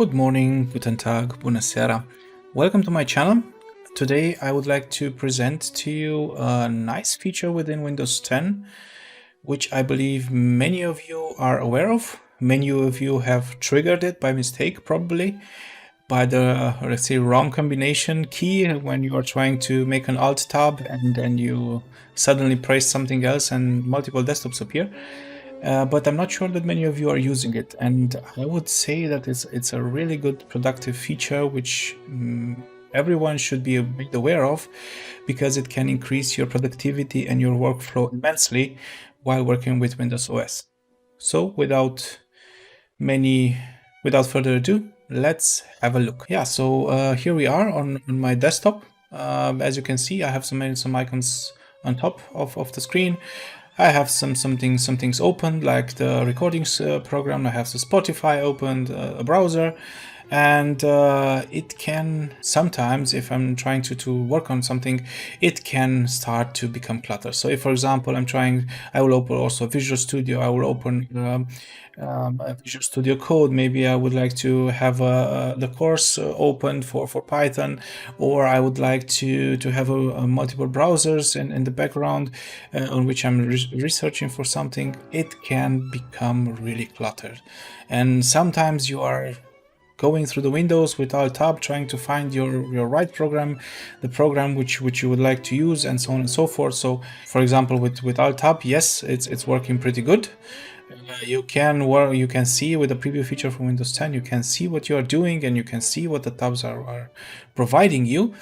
Good morning, guten Tag, buonasera. Welcome to my channel. Today I would like to present to you a nice feature within Windows 10, which I believe many of you are aware of. Many of you have triggered it by mistake, probably by the, let's say, wrong combination key when you are trying to make an Alt tab and then you suddenly press something else and multiple desktops appear. But I'm not sure that many of you are using it, and I would say that it's a really good productive feature which everyone should be made aware of, because it can increase your productivity and your workflow immensely while working with Windows OS. So without further ado, let's have a look. Yeah, so here we are on my desktop. As you can see, I have some icons on top of the screen. I have some things opened, like the recordings program. I have the Spotify opened, a browser, and it can sometimes, if I'm trying to work on something, it can start to become clutter. So if, for example, I will open also Visual Studio. I will open a Visual Studio Code. Maybe I would like to have the course open for Python, or I would like to have multiple browsers in the background on which I'm researching for something. It can become really cluttered, and sometimes you are going through the windows with Alt Tab, trying to find your right program, the program which you would like to use, and so on and so forth. So, for example, with Alt Tab, yes, it's working pretty good. You can see with the preview feature from Windows 10, you can see what you are doing and you can see what the tabs are providing you.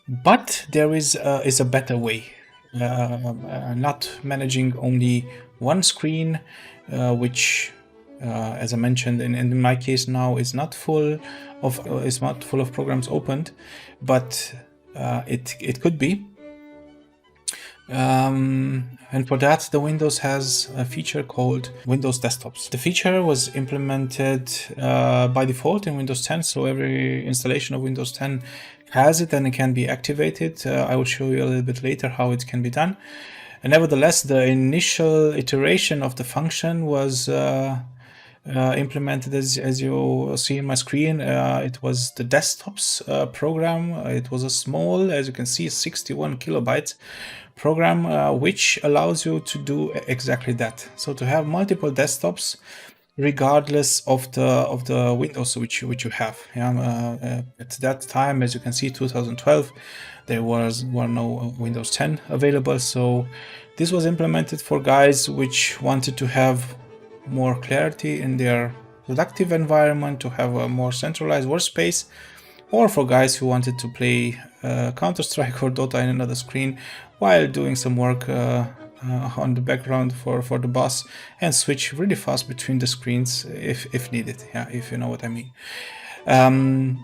But there is a better way. Not managing only one screen, which as I mentioned, in my case now is not full of programs opened, but it could be. And for that, the Windows has a feature called Windows Desktops. The feature was implemented by default in Windows 10, so every installation of Windows 10 has it and it can be activated. I will show you a little bit later how it can be done. And nevertheless, the initial iteration of the function was implemented as you see in my screen. It was the desktops program. It was a small, as you can see, 61 kilobytes program, which allows you to do exactly that. So to have multiple desktops regardless of the Windows which you have. At that time, as you can see, 2012, there were no Windows 10 available. So this was implemented for guys which wanted to have more clarity in their productive environment, to have a more centralized workspace, or for guys who wanted to play Counter-Strike or Dota in another screen while doing some work on the background for the boss, and switch really fast between the screens if needed. Yeah, if you know what I mean.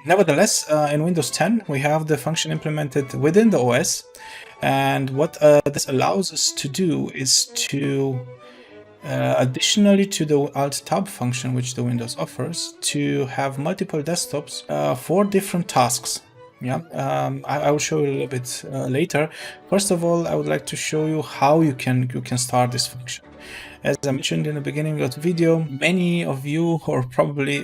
Nevertheless, in Windows 10 we have the function implemented within the OS, and what this allows us to do is to additionally to the Alt Tab function which the Windows offers, to have multiple desktops for different tasks. Yeah, I will show you a little bit later. First of all, I would like to show you how you can start this function. As I mentioned in the beginning of the video, many of you, or probably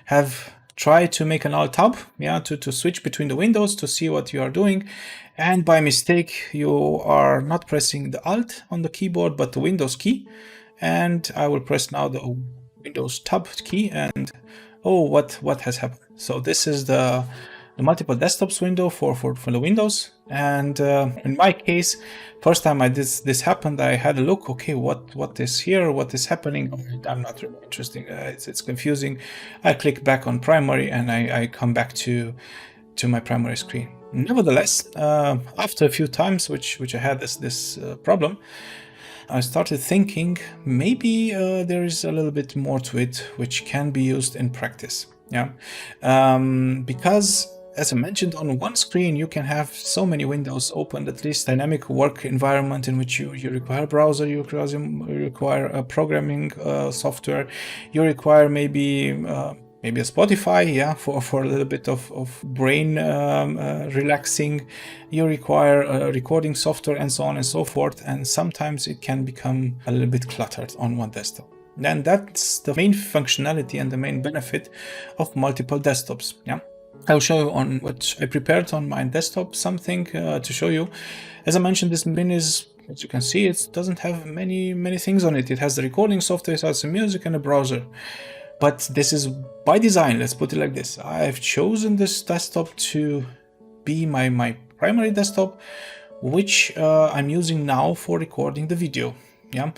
have tried to make an Alt Tab, yeah, to switch between the windows to see what you are doing, and by mistake you are not pressing the Alt on the keyboard but the Windows key. And I will press now the Windows Tab key, and oh, what has happened? So this is the multiple desktops window for the Windows, and in my case, first time this happened, I had a look. Okay, what is here? What is happening? I'm not really interested. It's confusing. I click back on primary and I come back to my primary screen. Nevertheless, after a few times which I had this problem, I started thinking maybe there is a little bit more to it which can be used in practice. Yeah, because as I mentioned, on one screen you can have so many windows open, at least dynamic work environment in which you require a browser, you require a programming software, you require maybe a Spotify, yeah, for a little bit of brain relaxing. You require a recording software and so on and so forth. And sometimes it can become a little bit cluttered on one desktop. then that's the main functionality and the main benefit of multiple desktops. Yeah, I'll show you on what I prepared on my desktop, something to show you. As I mentioned, this bin is, as you can see, it doesn't have many things on it. It has the recording software, it has some music and a browser. But this is by design, let's put it like this. I've chosen this desktop to be my primary desktop, which I'm using now for recording the video. Yeah.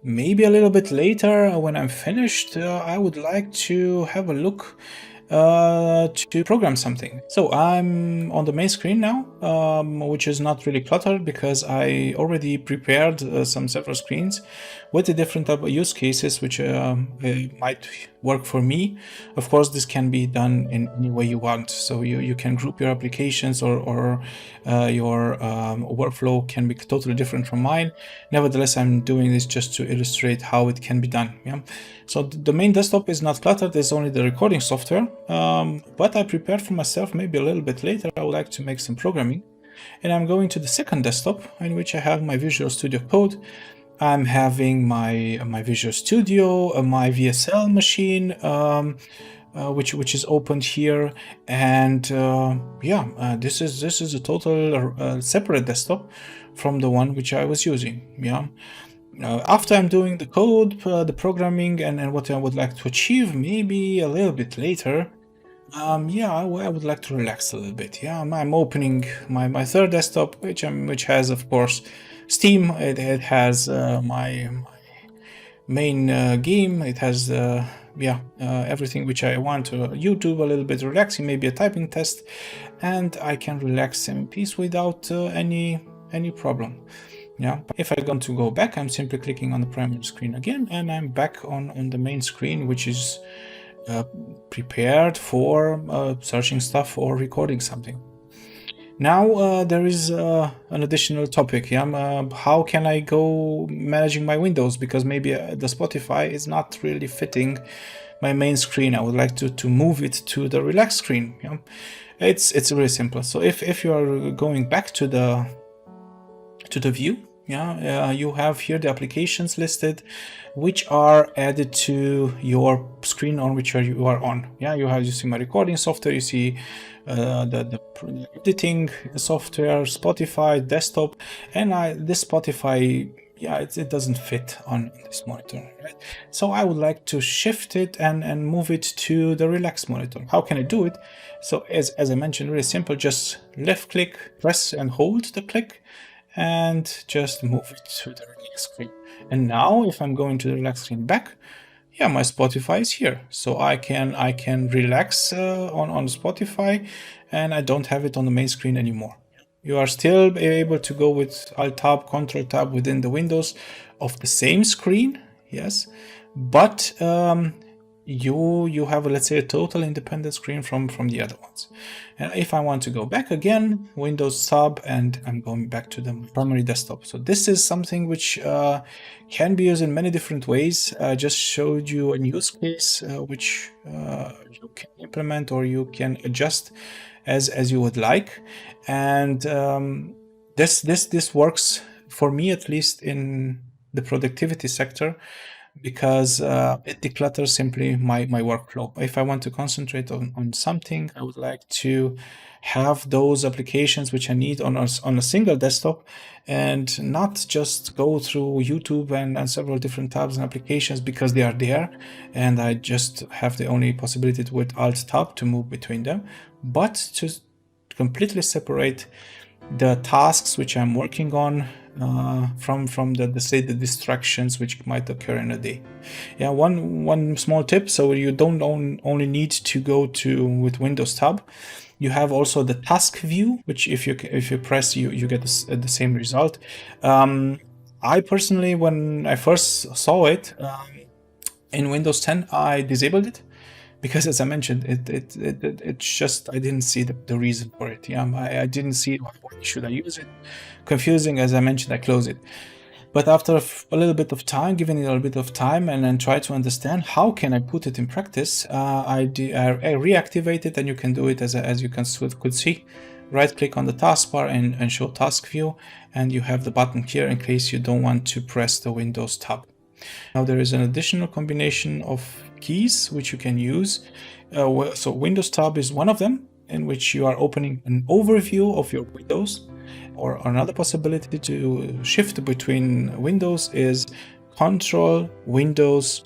Maybe a little bit later when I'm finished, I would like to have a look to program something. So I'm on the main screen now, which is not really cluttered because I already prepared several screens with the different type of use cases which might work for me. Of course, this can be done in any way you want. So you can group your applications or your workflow can be totally different from mine. Nevertheless, I'm doing this just to illustrate how it can be done. Yeah. So the main desktop is not cluttered, there's only the recording software, but I prepared for myself maybe a little bit later. I would like to make some programming, and I'm going to the second desktop in which I have my Visual Studio Code. I'm having my Visual Studio, my VSL machine, which is opened here, and this is a total separate desktop from the one which I was using. Yeah. After I'm doing the code, the programming, and what I would like to achieve, maybe a little bit later, I would like to relax a little bit. Yeah, I'm opening my third desktop, which has, of course, Steam. It has my main game. It has everything which I want. YouTube, a little bit relaxing, maybe a typing test, and I can relax in peace without any problem. Yeah, if I'm going to go back, I'm simply clicking on the primary screen again, and I'm back on the main screen, which is prepared for searching stuff or recording something. Now there is an additional topic. Yeah, how can I go managing my windows? Because maybe the Spotify is not really fitting my main screen. I would like to move it to the relax screen. Yeah, it's really simple. So if you are going back to the view, you have here the applications listed which are added to your screen on which you are on. You see my recording software, you see the editing software, Spotify, desktop, and this Spotify, it doesn't fit on this monitor, right? So I would like to shift it and move it to the relax monitor. How can I do it? So as I mentioned, really simple, just left click, press and hold the click, and just move it to the relax screen. And now if I'm going to the relax screen back, my Spotify is here. So I can relax on Spotify, and I don't have it on the main screen anymore. You are still able to go with Alt Tab, Control Tab within the windows of the same screen, yes, but you have, let's say, a total independent screen from the other ones. And if I want to go back again, Windows Tab, and I'm going back to the primary desktop. So this is something which can be used in many different ways. I just showed you a use case which you can implement or you can adjust as you would like. And this works for me, at least in the productivity sector, because it declutters simply my workflow. If I want to concentrate on something, I would like to have those applications which I need on a single desktop, and not just go through YouTube and several different tabs and applications because they are there, and I just have the only possibility to with Alt Tab to move between them, but to completely separate the tasks which I'm working on from the distractions which might occur in a day. One small tip: so you don't only need to go with Windows Tab. You have also the task view, which if you press, you get the same result. I personally, when I first saw it in Windows 10, I disabled it, because as I mentioned, it's just, I didn't see the reason for it. I didn't see why should I use it. Confusing, as I mentioned, I close it. But after a little bit of time, giving it a little bit of time, and then try to understand how can I put it in practice, I reactivate it, and you can do it as you could see. Right click on the taskbar and show task view, and you have the button here in case you don't want to press the Windows tab. Now there is an additional combination of keys which you can use. So Windows Tab is one of them, in which you are opening an overview of your windows. Or another possibility to shift between windows is Control Windows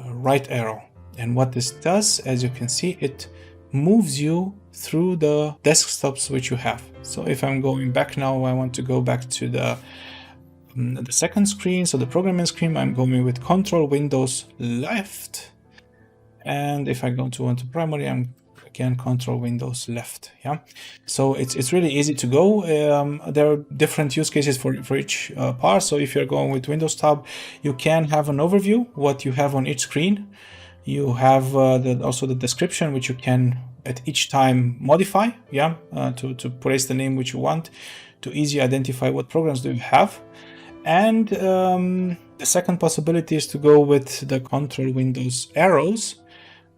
right arrow. And what this does, as you can see, it moves you through the desktops which you have. So if I'm going back now, I want to go back to the second screen, so the programming screen, I'm going with Control Windows left. And if I go to primary, I'm again Control Windows left. Yeah, so it's really easy to go. There are different use cases for each part. So if you're going with Windows Tab, you can have an overview what you have on each screen. You have also the description, which you can at each time modify, yeah, to place the name which you want, to easily identify what programs do you have. And the second possibility is to go with the Control Windows arrows,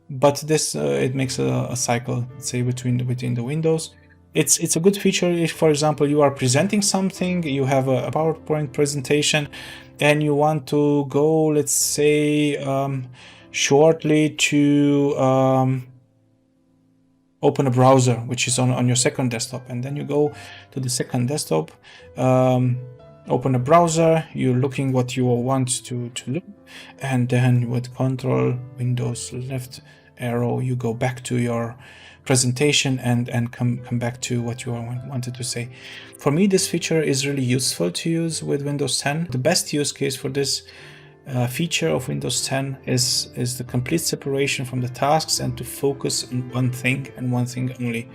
but this it makes a cycle, say, between the windows. It's a good feature if, for example, you are presenting something, you have a PowerPoint presentation, and you want to go, let's say, shortly to open a browser which is on your second desktop, and then you go to the second desktop, open a browser, you're looking what you want to look, and then with Control Windows left arrow you go back to your presentation and come back to what you wanted to say. For me, this feature is really useful to use with Windows 10. The best use case for this feature of Windows 10 is the complete separation from the tasks and to focus on one thing and one thing only.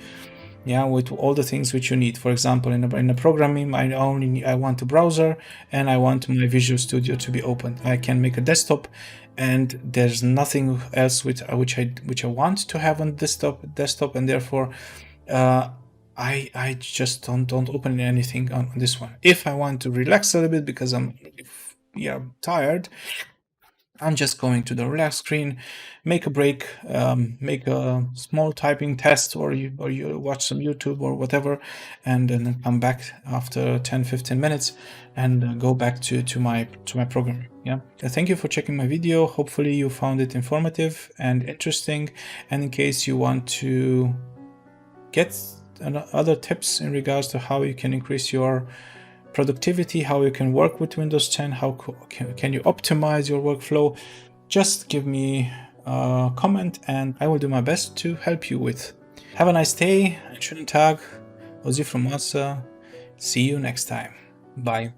Yeah, with all the things which you need. For example, in a programming, I want a browser and I want my Visual Studio to be open. I can make a desktop, and there's nothing else which I want to have on desktop, and therefore I just don't open anything on this one. If I want to relax a little bit because I'm tired, I'm just going to the relax screen, make a break, make a small typing test, or you watch some YouTube or whatever, and then come back after 10-15 minutes and go back to my program. Yeah. Thank you for checking my video. Hopefully you found it informative and interesting. And in case you want to get other tips in regards to how you can increase your productivity, how you can work with Windows 10, how can you optimize your workflow, just give me a comment and I will do my best to help you with. Have a nice day, schönen Tag, Osi from Massa. See you next time. Bye.